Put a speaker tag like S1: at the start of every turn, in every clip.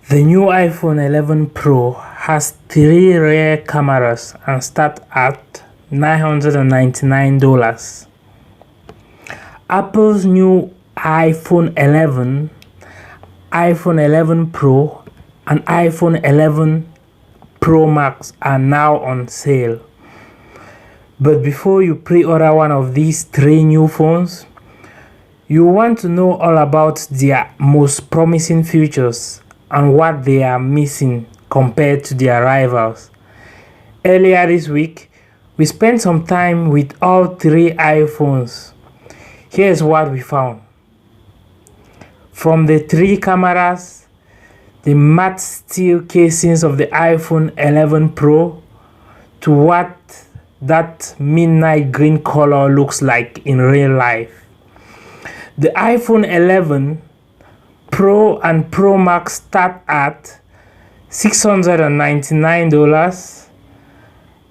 S1: The new iPhone 11 Pro has 3 rear cameras and starts at $999. Apple's new iPhone 11, iPhone 11 Pro, and iPhone 11 Pro Max are now on sale. But before you pre-order one of these 3 new phones, you want to know all about their most promising features and what they are missing compared to their rivals. Earlier this week, we spent some time with all 3 iPhones. Here's what we found. From the 3 cameras, the matte steel casings of the iPhone 11 Pro, to what that midnight green color looks like in real life. The iPhone 11 Pro and Pro Max start at $699,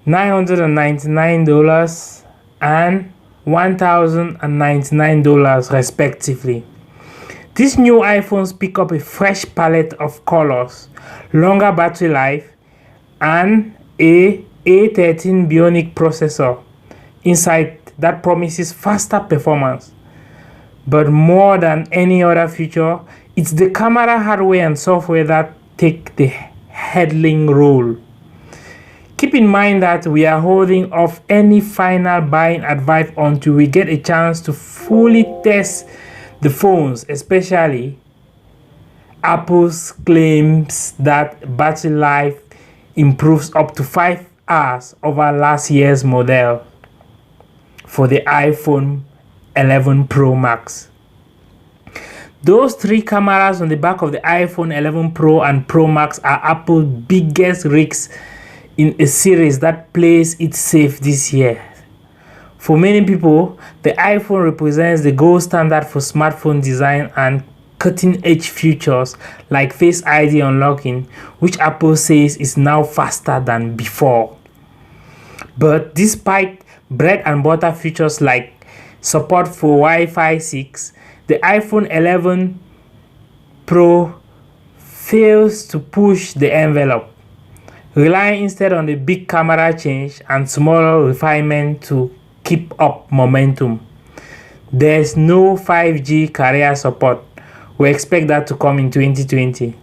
S1: $999, and $1,099 respectively. These new iPhones pick up a fresh palette of colors, longer battery life, and a A13 Bionic processor inside that promises faster performance. But more than any other feature, it's the camera hardware and software that take the headline role. Keep in mind that we are holding off any final buying advice until we get a chance to fully test the phones, especially Apple's claims that battery life improves up to 5 hours over last year's model for the iPhone 11 Pro Max. Those 3 cameras on the back of the iPhone 11 Pro and Pro Max are Apple's biggest risks in a series that plays it safe this year. For many people, the iPhone represents the gold standard for smartphone design and cutting-edge features like Face ID unlocking, which Apple says is now faster than before. But despite bread and butter features like support for Wi-Fi 6, the iPhone 11 Pro fails to push the envelope, relying instead on the big camera change and smaller refinement to keep up momentum. There's no 5G carrier support. We expect that to come in 2020.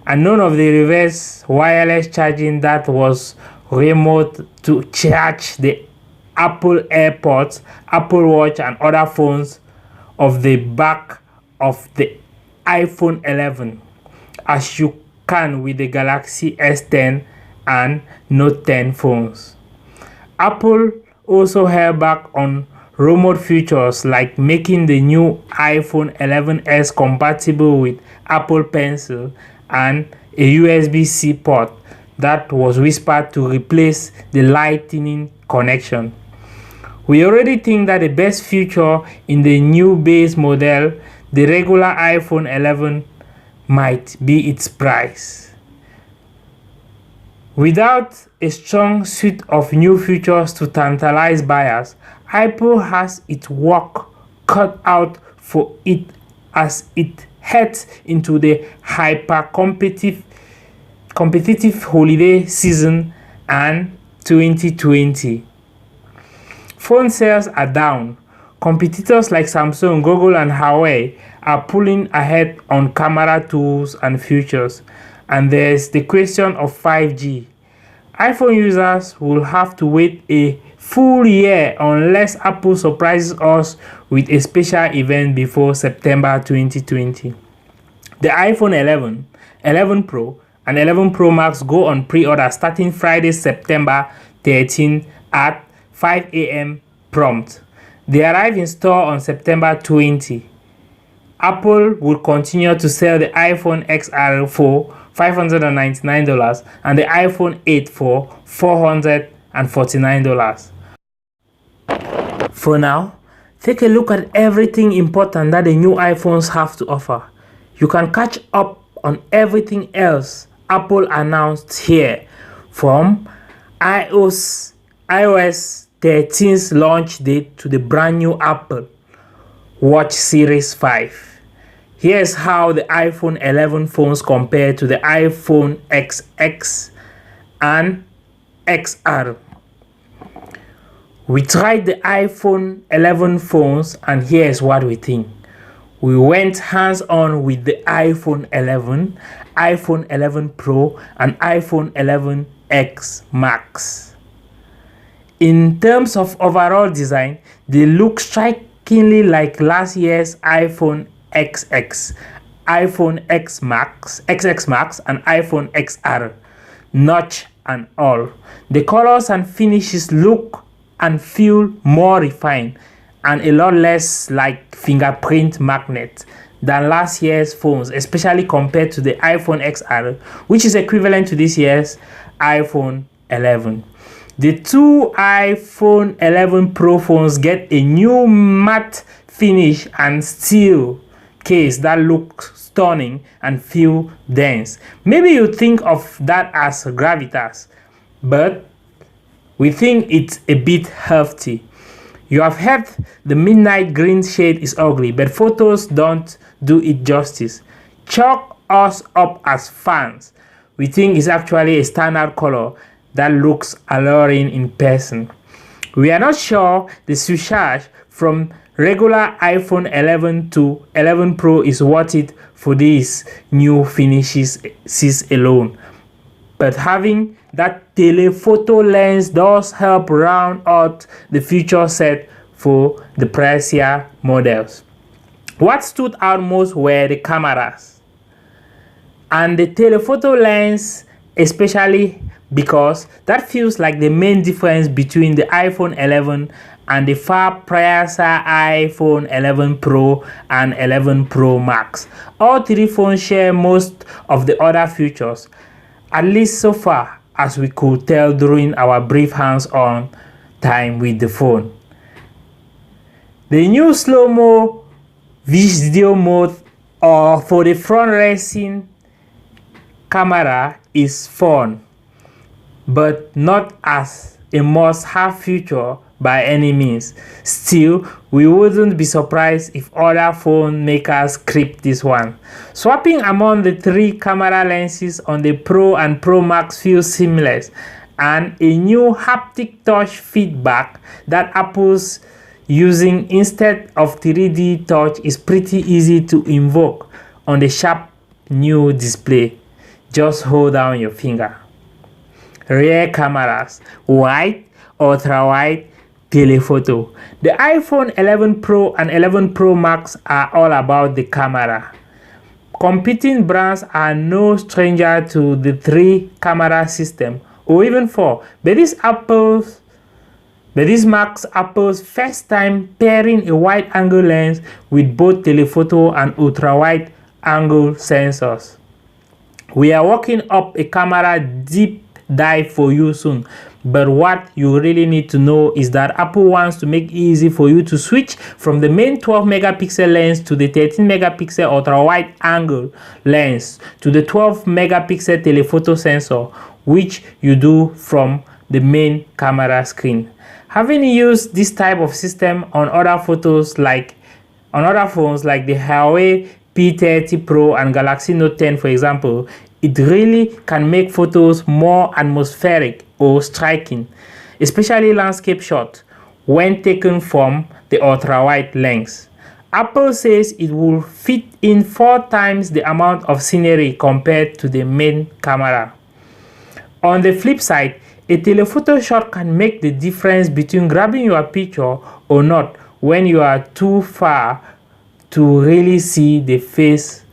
S1: And none of the reverse wireless charging that was remote to charge the Apple AirPods, Apple Watch, and other phones of the back of the iPhone 11, as you can with the Galaxy S10 and Note 10 phones. Apple also held back on remote features like making the new iPhone 11s compatible with Apple Pencil and a USB-C port that was whispered to replace the Lightning connection. We already think that the best feature in the new base model, the regular iPhone 11, might be its price. Without a strong suite of new features to tantalize buyers, Apple has its work cut out for it as it heads into the hyper-competitive holiday season and 2020. Phone sales are down. Competitors like Samsung, Google, and Huawei are pulling ahead on camera tools and features. And there's the question of 5G. iPhone users will have to wait a full year unless Apple surprises us with a special event before September 2020. The iPhone 11, 11 Pro, and 11 Pro Max go on pre-order starting Friday, September 13 at 5 a.m. prompt. They arrive in store on September 20. Apple will continue to sell the iPhone XR for $599 and the iPhone 8 for $449. For now, take a look at everything important that the new iPhones have to offer. You can catch up on everything else Apple announced here, from iOS 13's launch date to the brand new Apple Watch Series 5. Here's how the iPhone 11 phones compare to the iPhone XX and XR. We tried the iPhone 11 phones and here's what we think. We went hands-on with the iPhone 11, iPhone 11 Pro and iPhone 11X Max. In terms of overall design, they look strikingly like last year's iPhone XX, iPhone X Max, XX Max and iPhone XR, notch and all. The colors and finishes look and feel more refined and a lot less like fingerprint magnet than last year's phones, especially compared to the iPhone XR, which is equivalent to this year's iPhone 11. The two iPhone 11 Pro phones get a new matte finish and steel case that looks stunning and feel dense. Maybe you think of that as gravitas, but we think it's a bit hefty. You have heard the midnight green shade is ugly, but photos don't do it justice. Chalk us up as fans. We think it's actually a standard color that looks alluring in person. We are not sure the switch from regular iPhone 11 to 11 Pro is worth it for these new finishes alone. But having that telephoto lens does help round out the feature set for the pricier models. What stood out most were the cameras and the telephoto lens, especially because that feels like the main difference between the iPhone 11 and the far prior iPhone 11 Pro and 11 Pro Max. All three phones share most of the other features, at least so far as we could tell during our brief hands-on time with the phone. The new slow-mo video mode for the front-facing camera is fun, but not as a must-have feature by any means. Still, we wouldn't be surprised if other phone makers creep this one. Swapping among the three camera lenses on the Pro and Pro Max feels seamless, and a new haptic touch feedback that Apple's using instead of 3D touch is pretty easy to invoke on the sharp new display. Just hold down your finger. Rear cameras, wide, ultra-wide, telephoto. The iPhone 11 Pro and 11 Pro Max are all about the camera. Competing brands are no stranger to the 3-camera system, or even 4, but this marks Apple's first time pairing a wide-angle lens with both telephoto and ultra-wide angle sensors. We are working up a camera deep dive for you soon, but what you really need to know is that Apple wants to make it easy for you to switch from the main 12 megapixel lens to the 13 megapixel ultra wide angle lens to the 12 megapixel telephoto sensor, which you do from the main camera screen. Having used this type of system on other phones like the Huawei P30 Pro and Galaxy Note 10, for example, it really can make photos more atmospheric or striking, especially landscape shots when taken from the ultra-wide lens. Apple says it will fit in 4 times the amount of scenery compared to the main camera. On the flip side, a telephoto shot can make the difference between grabbing your picture or not when you are too far to really see the face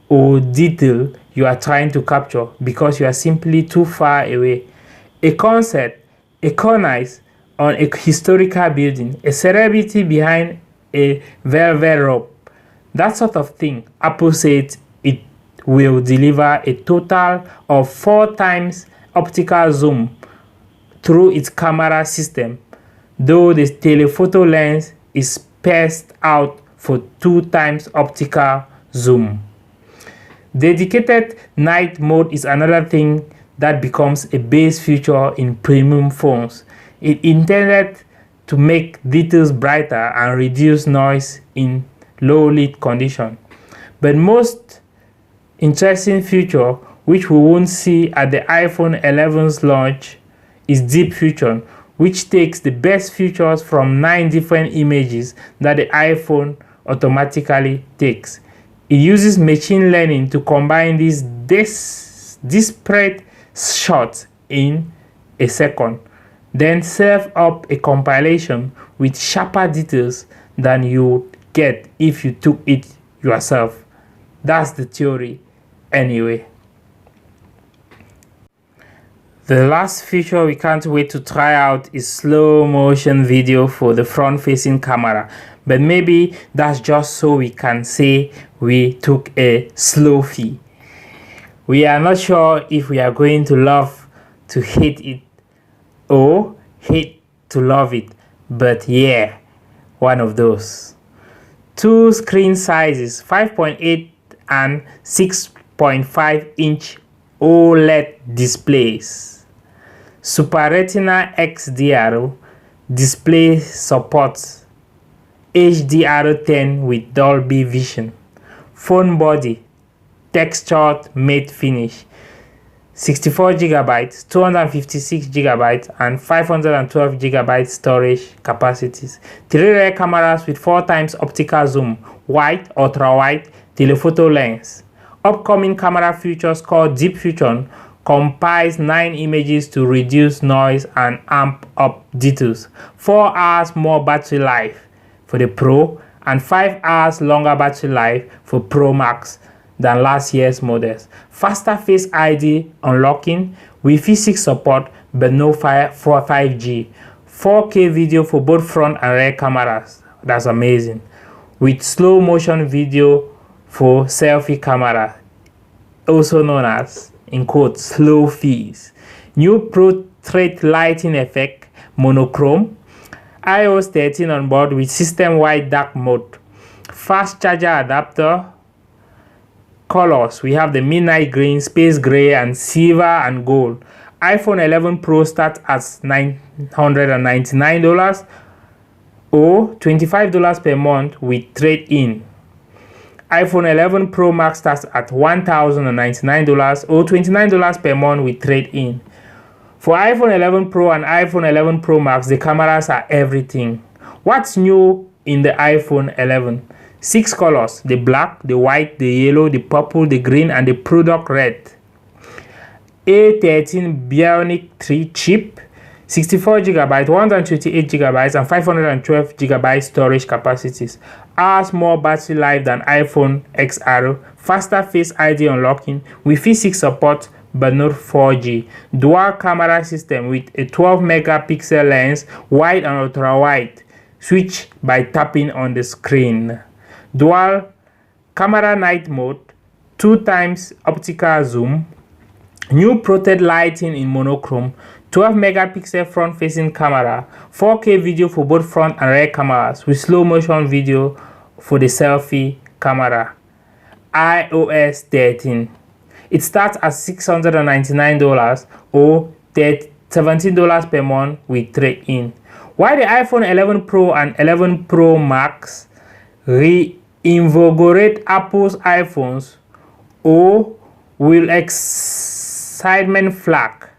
S1: or detail you are trying to capture because you are simply too far away. A concert, a cornice on a historical building, a celebrity behind a velvet robe, that sort of thing. Apple said it will deliver a total of 4 times optical zoom through its camera system, though the telephoto lens is spaced out for 2 times optical zoom. Dedicated night mode is another thing that becomes a base feature in premium phones. It intended to make details brighter and reduce noise in low lit condition. But most interesting feature, which we won't see at the iPhone 11's launch, is Deep Fusion, which takes the best features from 9 different images that the iPhone automatically takes. It uses machine learning to combine these disparate shots in a second, then serve up a compilation with sharper details than you get if you took it yourself. That's the theory anyway. The last feature we can't wait to try out is slow motion video for the front facing camera, but maybe that's just so we can say we took a selfie. We are not sure if we are going to love to hate it or hate to love it, but yeah, one of those. Two screen sizes, 5.8 and 6.5 inch OLED displays. Super Retina XDR display supports HDR10 with Dolby Vision. Phone body, textured matte finish, 64GB, 256GB and 512GB storage capacities. 3 rear cameras with 4 times optical zoom, wide, ultra-wide, telephoto lens. Upcoming camera features called Deep Fusion compiles 9 images to reduce noise and amp up details. 4 hours more battery life for the Pro and 5 hours longer battery life for Pro Max than last year's models. Faster Face ID unlocking, Wi-Fi 6 support but no 5G. 4K video for both front and rear cameras. That's amazing. With slow motion video for selfie camera, also known as, in quotes, slow fees. New portrait lighting effect, monochrome. iOS 13 on board with system-wide dark mode. Fast charger adapter. Colors, we have the midnight green, space gray, and silver and gold. iPhone 11 Pro starts at $999 or $25 per month with trade-in. iPhone 11 Pro Max starts at $1,099 or $29 per month with trade-in. For iPhone 11 Pro and iPhone 11 Pro Max, the cameras are everything. What's new in the iPhone 11? 6 colors: the black, the white, the yellow, the purple, the green, and the product red. A13 Bionic 3 chip, 64GB, 128GB, and 512GB storage capacities. Hours more battery life than iPhone XR. Faster Face ID unlocking. Wi-Fi 6 support but not 4G. Dual camera system with a 12-megapixel lens, wide and ultra-wide. Switch by tapping on the screen. Dual camera night mode, 2 times optical zoom. New portrait lighting in monochrome, 12-megapixel front-facing camera, 4K video for both front and rear cameras with slow motion video for the selfie camera. iOS 13. It starts at $699 or $17 per month with trade-in. While the iPhone 11 Pro and 11 Pro Max reinvigorate Apple's iPhones or will excitement flag.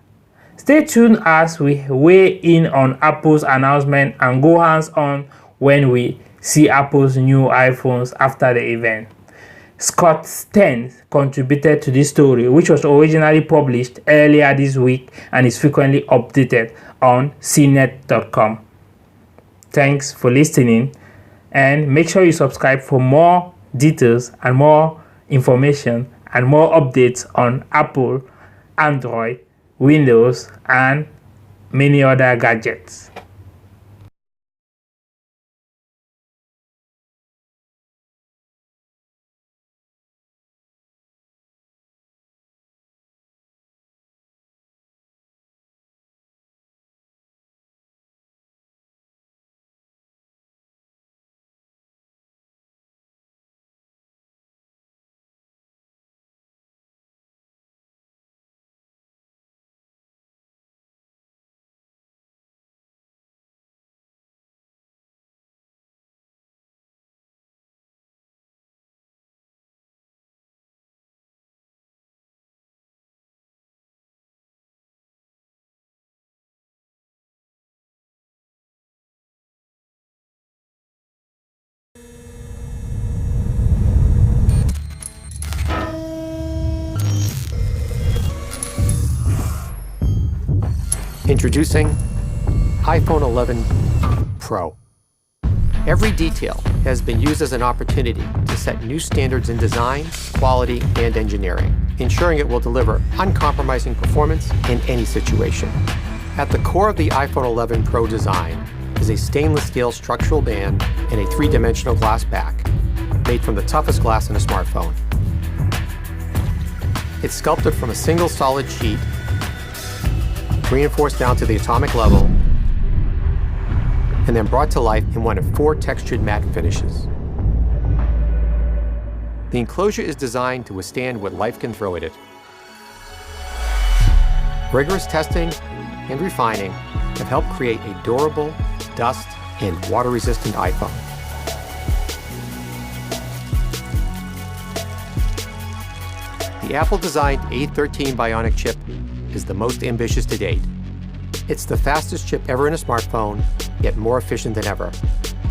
S1: Stay tuned as we weigh in on Apple's announcement and go hands-on when we see Apple's new iPhones after the event. Scott Stearns contributed to this story, which was originally published earlier this week and is frequently updated on cnet.com. Thanks for listening, and make sure you subscribe for more details and more information and more updates on Apple, Android, Windows, and many other gadgets.
S2: Introducing iPhone 11 Pro. Every detail has been used as an opportunity to set new standards in design, quality, and engineering, ensuring it will deliver uncompromising performance in any situation. At the core of the iPhone 11 Pro design is a stainless steel structural band and a three-dimensional glass back, made from the toughest glass in a smartphone. It's sculpted from a single solid sheet, reinforced down to the atomic level, and then brought to life in one of 4 textured matte finishes. The enclosure is designed to withstand what life can throw at it. Rigorous testing and refining have helped create a durable, dust, and water-resistant iPhone. The Apple-designed A13 Bionic chip is the most ambitious to date. It's the fastest chip ever in a smartphone, yet more efficient than ever.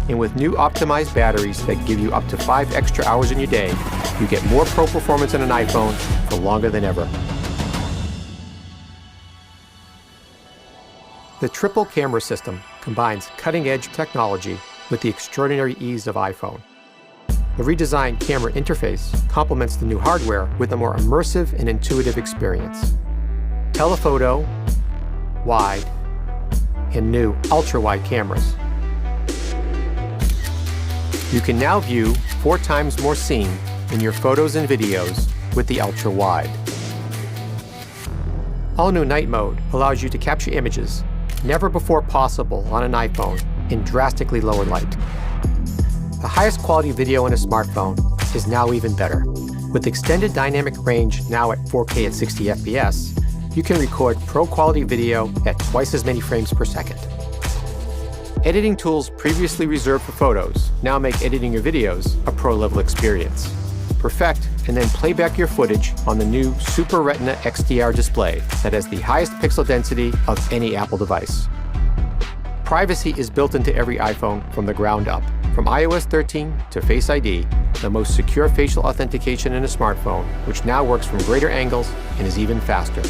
S2: And with new optimized batteries that give you up to 5 extra hours in your day, you get more pro performance in an iPhone for longer than ever. The triple camera system combines cutting-edge technology with the extraordinary ease of iPhone. The redesigned camera interface complements the new hardware with a more immersive and intuitive experience. Telephoto, wide, and new ultra-wide cameras. You can now view 4 times more scene in your photos and videos with the ultra-wide. All-new night mode allows you to capture images never before possible on an iPhone in drastically lower light. The highest quality video in a smartphone is now even better. With extended dynamic range now at 4K at 60 FPS, you can record pro-quality video at twice as many frames per second. Editing tools previously reserved for photos now make editing your videos a pro-level experience. Perfect and then play back your footage on the new Super Retina XDR display that has the highest pixel density of any Apple device. Privacy is built into every iPhone from the ground up. From iOS 13 to Face ID, the most secure facial authentication in a smartphone, which now works from greater angles and is even faster.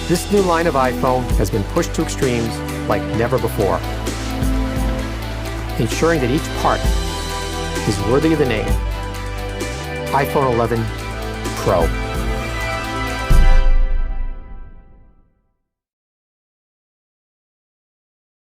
S2: This new line of iPhone has been pushed to extremes like never before, ensuring that each part is worthy of the name iPhone 11 Pro.